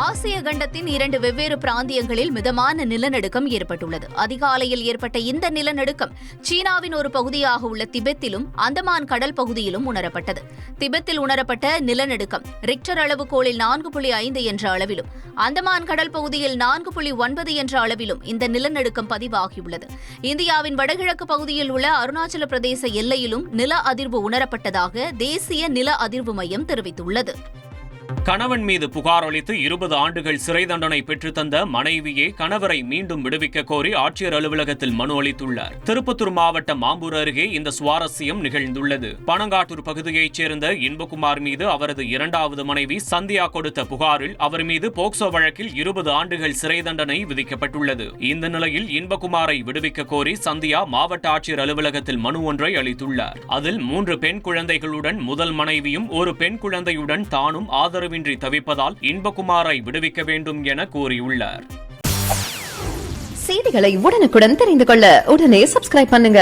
ஆசிய கண்டத்தின் 2 வெவ்வேறு பிராந்தியங்களில் மிதமான நிலநடுக்கம் ஏற்பட்டுள்ளது. அதிகாலையில் ஏற்பட்ட இந்த நிலநடுக்கம் சீனாவின் ஒரு பகுதியாக உள்ள திபெத்திலும் அந்தமான் கடல் பகுதியிலும் உணரப்பட்டது. திபெத்தில் உணரப்பட்ட நிலநடுக்கம் ரிக்டர் அளவுகோலில் 4.5 என்ற அளவிலும், அந்தமான் கடல் பகுதியில் 4.9 என்ற அளவிலும் இந்த நிலநடுக்கம் பதிவாகியுள்ளது. இந்தியாவின் வடகிழக்கு பகுதியில் உள்ள அருணாச்சல பிரதேச எல்லையிலும் நில அதிர்வு உணரப்பட்டதாக தேசிய நில அதிர்வு மையம் தெரிவித்துள்ளது. கணவன் மீது புகார் அளித்து 20 ஆண்டுகள் சிறை தண்டனை பெற்றுத்தந்த மனைவியே கணவரை மீண்டும் விடுவிக்க கோரி ஆட்சியர் அலுவலகத்தில் மனு அளித்துள்ளார். திருப்பத்தூர் மாவட்டம் மாம்பூர் அருகே இந்த சுவாரஸ்யம் நிகழ்ந்துள்ளது. பனங்காட்டூர் பகுதியைச் சேர்ந்த இன்பகுமார் மீது அவரது 2வது மனைவி சந்தியா கொடுத்த புகாரில் அவர் மீது போக்சோ வழக்கில் 20 ஆண்டுகள் சிறை தண்டனை விதிக்கப்பட்டுள்ளது. இந்த நிலையில் இன்பகுமாரை விடுவிக்க கோரி சந்தியா மாவட்ட ஆட்சியர் அலுவலகத்தில் மனு ஒன்றை அளித்துள்ளார். அதில் 3 பெண் குழந்தைகளுடன் முதல் மனைவியும் ஒரு பெண் குழந்தையுடன் தானும் ஆதரவின்றி தவிப்பதால் இன்பகுமாரை விடுவிக்க வேண்டும் என கூறியுள்ளார். செய்திகளை உடனுக்குடன் தெரிந்து கொள்ள உடனே சப்ஸ்கிரைப் பண்ணுங்க.